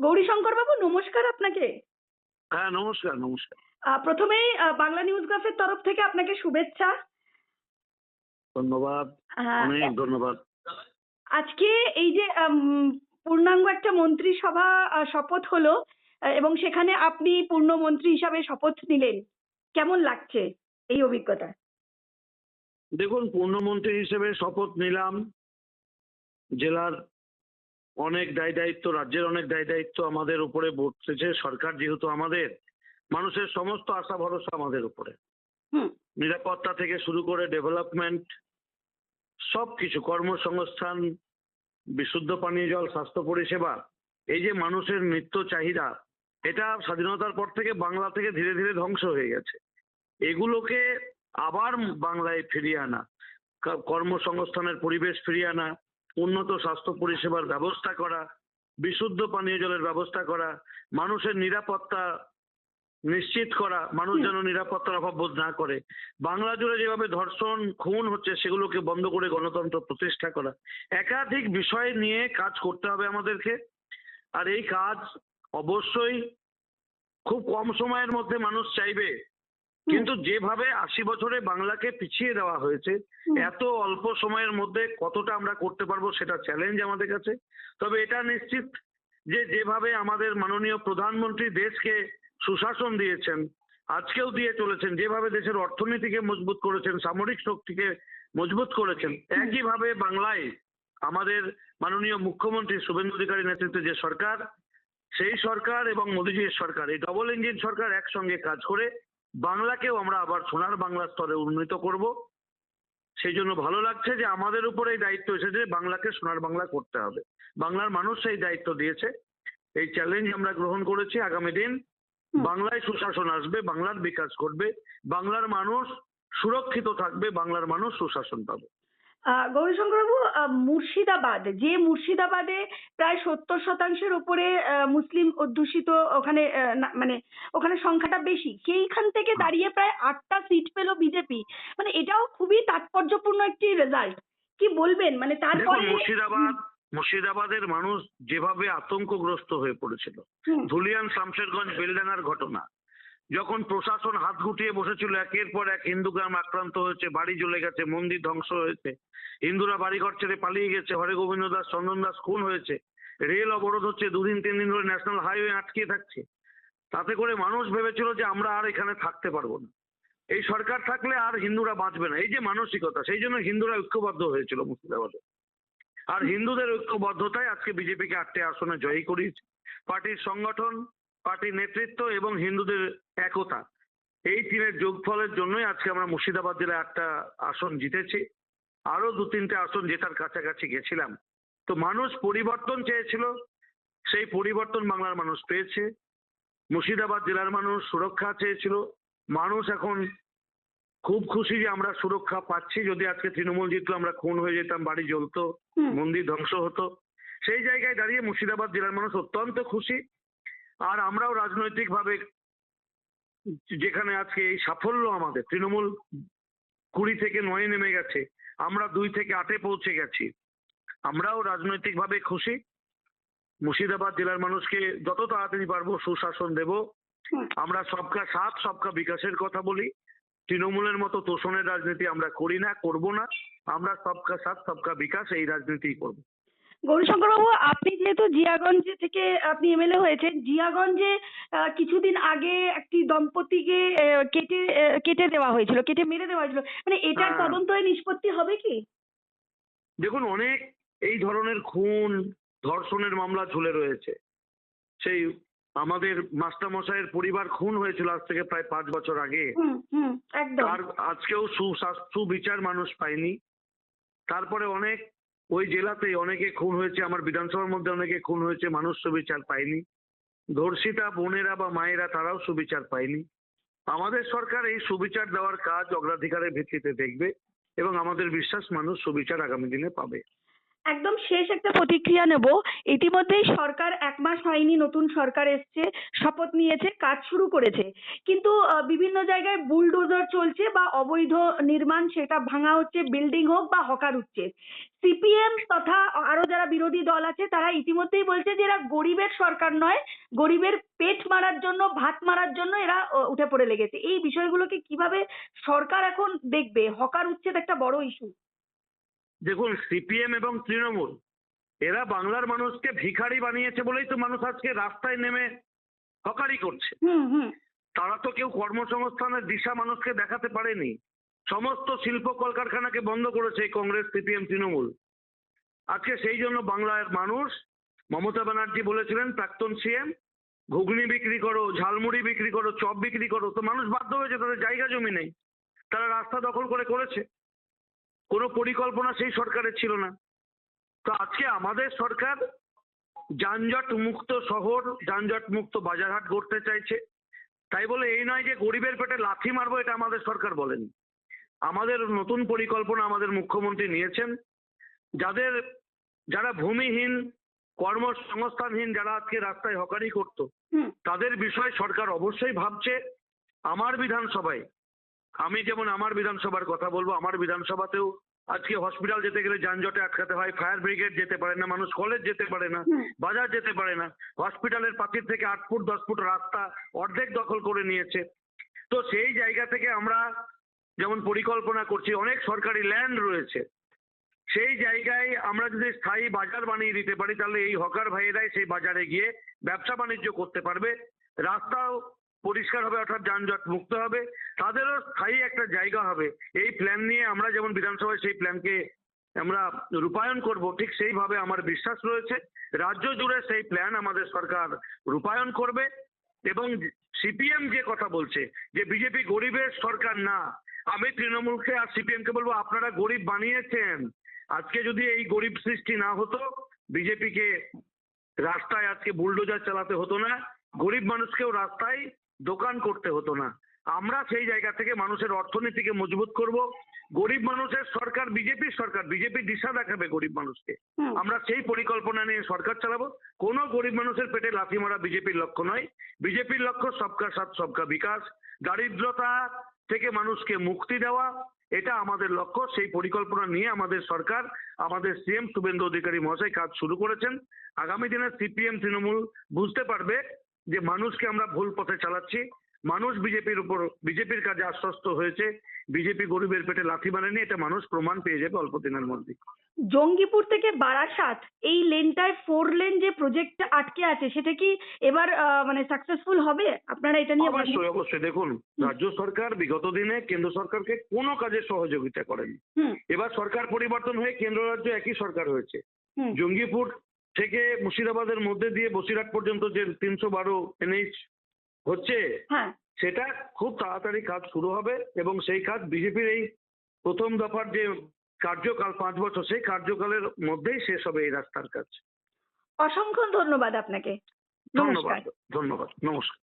গৌরীশঙ্কর বাবু, নমস্কার আপনাকে। হ্যাঁ, নমস্কার নমস্কার। প্রথমেই বাংলা নিউজগ্রাফের তরফ থেকে আপনাকে শুভেচ্ছা। ধন্যবাদ, আহ, অনেক ধন্যবাদ। আজকে এই যে পূর্ণাঙ্গ একটা মন্ত্রিসভা শপথ হলো, এবং সেখানে আপনি পূর্ণমন্ত্রী হিসাবে শপথ নিলেন, কেমন লাগছে এই অভিজ্ঞতা? দেখুন, পূর্ণমন্ত্রী হিসেবে শপথ নিলাম। জেলার অনেক দায় দায়িত্ব, রাজ্যের অনেক দায় দায়িত্ব আমাদের উপরে বসেছে। সরকার যেহেতু আমাদের, মানুষের সমস্ত আশা ভরসা আমাদের উপরে। হুম। নিরাপত্তা থেকে শুরু করে ডেভেলপমেন্ট, সবকিছু, কর্মসংস্থান, বিশুদ্ধ পানীয় জল, স্বাস্থ্য পরিষেবা, এই যে মানুষের নিত্য চাহিদা, এটা স্বাধীনতার পর থেকে বাংলা থেকে ধীরে ধীরে ধ্বংস হয়ে গেছে। এগুলোকে আবার বাংলায় ফিরিয়ে আনা, কর্মসংস্থানের পরিবেশ ফিরিয়ে আনা, উন্নত স্বাস্থ্য পরিষেবার ব্যবস্থা করা, বিশুদ্ধ পানীয় জলের ব্যবস্থা করা, মানুষের নিরাপত্তা নিশ্চিত করা, মানুষ যেন নিরাপত্তার অভাব বোধ না করে, বাংলা জুড়ে যেভাবে ধর্ষণ খুন হচ্ছে সেগুলোকে বন্ধ করে গণতন্ত্র প্রতিষ্ঠা করা, একাধিক বিষয় নিয়ে কাজ করতে হবে আমাদেরকে। আর এই কাজ অবশ্যই খুব কম সময়ের মধ্যে মানুষ চাইবে, কিন্তু যেভাবে 80 বছরে বাংলাকে পিছিয়ে দেওয়া হয়েছে, এত অল্প সময়ের মধ্যে কতটা আমরা করতে পারবো সেটা চ্যালেঞ্জ আমাদের কাছে। তবে এটা নিশ্চিত যে যেভাবে আমাদের মাননীয় প্রধানমন্ত্রী দেশকে সুশাসন দিয়েছেন, আজকেও দিয়ে চলেছেন, যেভাবে দেশের অর্থনীতিকে মজবুত করেছেন, সামরিক শক্তিকে মজবুত করেছেন, একইভাবে বাংলায় আমাদের মাননীয় মুখ্যমন্ত্রী শুভেন্দু অধিকারী নেতৃত্বে যে সরকার, সেই সরকার এবং মোদীজির সরকার, এই ডবল ইঞ্জিন সরকার একসঙ্গে কাজ করে বাংলাকেও আমরা আবার সোনার বাংলা স্তরে উন্নীত করব। সেই জন্য ভালো লাগছে যে আমাদের উপর এই দায়িত্ব এসেছে, বাংলাকে সোনার বাংলা করতে হবে। বাংলার মানুষ সেই দায়িত্ব দিয়েছে, এই চ্যালেঞ্জ আমরা গ্রহণ করেছি। আগামী দিন বাংলায় সুশাসন আসবে, বাংলার বিকাশ ঘটবে, বাংলার মানুষ সুরক্ষিত থাকবে, বাংলার মানুষ সুশাসন পাবে। গৌরীশঙ্কর বাবু, মুর্শিদাবাদ, যে মুর্শিদাবাদে প্রায় 70% উপরে মুসলিম অধ্যুষিত, ওখানে মানে ওখানে সংখ্যাটা বেশি, সেইখান থেকে দাঁড়িয়ে প্রায় 8টা সিট পেল বিজেপি। মানে এটাও খুবই তাৎপর্যপূর্ণ একটি রেজাল্ট। কি বলবেন? মানে তারপরে মুর্শিদাবাদের মানুষ যেভাবে আতঙ্কগ্রস্ত হয়ে পড়েছিল, ধুলিয়ান, শামশেরগঞ্জ, বেলডাঙ্গার ঘটনা, যখন প্রশাসন হাত গুটিয়ে বসেছিল, একের পর এক হিন্দু গ্রাম আক্রান্ত হয়েছে, বাড়ি জ্বলে গেছে, মন্দির ধ্বংস হয়েছে, হিন্দুরা বাড়িঘর ছেড়ে পালিয়ে গেছে, হরে গোবিন্দ দাস, চন্দন দাস খুন হয়েছে, রেল অবরোধ হচ্ছে, 2 দিন 3 দিন ধরে ন্যাশনাল হাইওয়ে আটকে থাকছে, তাতে করে মানুষ ভেবেছিল যে আমরা আর এখানে থাকতে পারবো না, এই সরকার থাকলে আর হিন্দুরা বাঁচবে না, এই যে মানসিকতা, সেই জন্য হিন্দুরা ঐক্যবদ্ধ হয়েছিল মুর্শিদাবাদে। আর হিন্দুদের ঐক্যবদ্ধতায় আজকে বিজেপিকে 8টে আসনে জয়ী করিয়েছে। পার্টির সংগঠন, পার্টির নেতৃত্ব এবং হিন্দুদের একতা, এই তিনের যোগফলের জন্যই আজকে আমরা মুর্শিদাবাদ জেলায় 8টা আসন জিতেছি। আরো 2-3টে আসন জেতার কাছাকাছি গেছিলাম। তো মানুষ পরিবর্তন চেয়েছিল, সেই পরিবর্তন বাংলার মানুষ পেয়েছে। মুর্শিদাবাদ জেলার মানুষ সুরক্ষা চেয়েছিল, মানুষ এখন খুব খুশি যে আমরা সুরক্ষা পাচ্ছি। যদি আজকে তৃণমূল জিতলো, আমরা খুন হয়ে যেতাম, বাড়ি জ্বলতো, মন্দির ধ্বংস হতো। সেই জায়গায় দাঁড়িয়ে মুর্শিদাবাদ জেলার মানুষ অত্যন্ত খুশি। আর আমরাও রাজনৈতিক ভাবে, যেখানে আজকে এই সাফল্য আমাদের, তৃণমূল 20 থেকে 9 নেমে গেছে, আমরা 2 থেকে 8-এ পৌঁছে গেছি, আমরাও রাজনৈতিক ভাবে খুশি। মুর্শিদাবাদ জেলার মানুষকে যত তাড়াতাড়ি পারবো সুশাসন দেব। আমরা সবকা সাথ সবকা বিকাশের কথা বলি, তৃণমূলের মতো তোষণের রাজনীতি আমরা করি না, করব না। আমরা সবকা সাথ সবকা বিকাশ, এই রাজনীতি করব। গৌরীশঙ্কর বাবু, আপনি যেহেতু জিয়াগঞ্জ থেকে আপনি এমএলএ হয়েছেন, জিয়াগঞ্জে কিছুদিন আগে একটি দম্পতিকে কেটে দেওয়া হয়েছিল, কেটে মেরে দেওয়া হয়েছিল, মানে এটার তদন্ত হয়ে নিষ্পত্তি হবে কি? দেখুন, অনেক এই ধরনের খুন ধর্ষণের মামলা ঝুলে রয়েছে। সেই আমাদের মাস্টারমশাইয়ের পরিবার খুন হয়েছিল আজ থেকে প্রায় 5 বছর আগে, আর আজকেও সুবিচার মানুষ পায়নি। তারপরে অনেক ওই জেলাতেই অনেকে খুন হয়েছে, আমার বিধানসভার মধ্যে অনেকে খুন হয়েছে, মানুষ সুবিচার পায়নি। ধর্ষিতা বোনেরা বা মায়েরা, তারাও সুবিচার পায়নি। আমাদের সরকার এই সুবিচার দেওয়ার কাজ অগ্রাধিকারের ভিত্তিতে দেখবে এবং আমাদের বিশ্বাস মানুষ সুবিচার আগামী দিনে পাবে। একদম শেষ একটা প্রতিক্রিয়া নেব। ইতিমধ্যেই সরকার ১ মাস হয়নি, নতুন সরকার এসছে, শপথ নিয়েছে, কাজ শুরু করেছে। কিন্তু বিভিন্ন জায়গায় বুলডোজার চলছে বা অবৈধ নির্মাণ, সেটা ভাঙা হচ্ছে, বিল্ডিং হোক বা হকার উচ্ছেদ। সিপিএম তথা আরো যারা বিরোধী দল আছে তারা ইতিমধ্যেই বলছে যে এরা গরিবের সরকার নয়, গরিবের পেট মারার জন্য, ভাত মারার জন্য এরা উঠে পড়ে লেগেছে। এই বিষয়গুলোকে কিভাবে সরকার এখন দেখবে? হকার উচ্ছেদ একটা বড় ইস্যু। দেখুন, সিপিএম এবং তৃণমূল এরা বাংলার মানুষকে ভিখারি বানিয়েছে বলেই তো মানুষ আজকে রাস্তায় নেমে হকারি করছে। হুম হুম। তারা তো কেউ কর্মসংস্থানের দিশা মানুষকে দেখাতে পারেনি। সমস্ত শিল্প কলকারখানাকে বন্ধ করেছে এই কংগ্রেস, সিপিএম, তৃণমূল। আজকে সেই জন্য বাংলার মানুষ, মমতা ব্যানার্জি বলেছিলেন, প্রাক্তন সিএম, ঘুগনি বিক্রি করো, ঝালমুড়ি বিক্রি করো, চপ বিক্রি করো, তো মানুষ বাধ্য হয়েছে, তাদের জায়গা জমি নেই, তারা রাস্তা দখল করে করেছে। কোনো পরিকল্পনা সেই সরকারের ছিল না। তো আজকে আমাদের সরকার যানজট মুক্ত শহর, যানজট মুক্ত বাজারহাট গড়তে চাইছে। তাই বলে এই নয় যে গরিবের পেটে লাথি মারবো, এটা আমাদের সরকার বলেনি। আমাদের নতুন পরিকল্পনা আমাদের মুখ্যমন্ত্রী নিয়েছেন। যারা ভূমিহীন, কর্মসংস্থানহীন, যারা আজকে রাস্তায় হকারি করতো, হুম। তাদের বিষয়ে সরকার অবশ্যই ভাবছে। আমার বিধানসভায়, আমি যেমন আমার বিধানসভার কথা বলবো, আমার বিধানসভাতেও আজকে হসপিটাল যেতে গেলে যানজটে আটকাতে হয়, ফায়ার ব্রিগেড যেতে পারে না, মানুষ কলেজ যেতে পারে না, হুম। বাজার যেতে পারে না। হসপিটালের প্রাচীর থেকে 8 ফুট 10 ফুট রাস্তা অর্ধেক দখল করে নিয়েছে। তো সেই জায়গা থেকে আমরা যেমন পরিকল্পনা করছি, অনেক সরকারি ল্যান্ড রয়েছে, সেই জায়গায় আমরা যদি স্থায়ী বাজার বানিয়ে দিতে পারি, তাহলে এই হকার ভাইয়েরাই সেই বাজারে গিয়ে ব্যবসা বাণিজ্য করতে পারবে, রাস্তাও পরিষ্কার হবে, অর্থাৎ যানজট মুক্ত হবে, তাদেরও স্থায়ী একটা জায়গা হবে। এই প্ল্যান নিয়ে আমরা যেমন বিধানসভায় সেই প্ল্যানকে আমরা রূপায়ণ করব, ঠিক সেইভাবে আমার বিশ্বাস রয়েছে রাজ্য জুড়ে সেই প্ল্যান আমাদের সরকার রূপায়ণ করবে। এবং সিপিএম যে কথা বলছে যে বিজেপি গরিবের সরকার না, আমি তৃণমূলকে আর সিপিএম কে বলবো, আপনারা গরিব বানিয়েছেন। আজকে যদি এই গরিব সৃষ্টি না হতো, বিজেপিকে রাস্তায় আজকে বুলডোজার চালাতে হতো না, গরিব মানুষকেও রাস্তায় দোকান করতে হতো না। আমরা সেই জায়গা থেকে মানুষের অর্থনীতিকে মজবুত করব। গরিব মানুষের সরকার বিজেপির সরকার, বিজেপি দিশা দেখাবে গরিব মানুষকে। হুম। আমরা সেই পরিকল্পনা নিয়ে সরকার চালাবো। কোনো গরিব মানুষের পেটে লাথি মারা বিজেপির লক্ষ্য নয়। বিজেপির লক্ষ্য সবকা সাথ সবকা বিকাশ, দারিদ্রতা থেকে মানুষকে মুক্তি দেওয়া, এটা আমাদের লক্ষ্য। সেই পরিকল্পনা নিয়ে আমাদের সরকার, আমাদের সিএম শুভেন্দু অধিকারী মহাশয় কাজ শুরু করেছেন। আগামী দিনে সিপিএম তৃণমূল বুঝতে পারবে যে মানুষকে আমরা ভুল পথে চালাচ্ছি। মানুষ বিজেপির কাজে আশ্বস্ত হয়েছে, বিজেপি গরিবের পেটে লাথি মারেনি, এটা মানুষ প্রমাণ পেয়ে যাবে অল্প দিনের মধ্যে। জঙ্গিপুর থেকে বারাসাত এই লেনটায় 4 লেন যে প্রজেক্টটা আটকে আছে, সেটা কি এবার মানে সাকসেসফুল হবে? আপনারা এটা নিয়ে বলেন। অবশ্যই অবশ্যই। দেখুন, রাজ্য সরকার বিগত দিনে কেন্দ্র সরকারকে কোনো কাজে সহযোগিতা করেনি। হুম এবার সরকার পরিবর্তন হয়ে কেন্দ্র রাজ্য একই সরকার হয়েছে। হুম। জঙ্গিপুর থেকে মুর্শিদাবাদের মধ্যে দিয়ে বসিরহাট পর্যন্ত যে 312 এনএইচ হচ্ছে, হ্যাঁ। সেটা খুব তাড়াতাড়ি কাজ শুরু হবে এবং সেই কাজ বিজেপির এই প্রথম দফার যে কার্যকাল 5 বছর, সেই কার্যকালের মধ্যেই শেষ হবে এই রাস্তার কাজ। অসংখ্য ধন্যবাদ আপনাকে। ধন্যবাদ, নমস্কার। ধন্যবাদ, নমস্কার।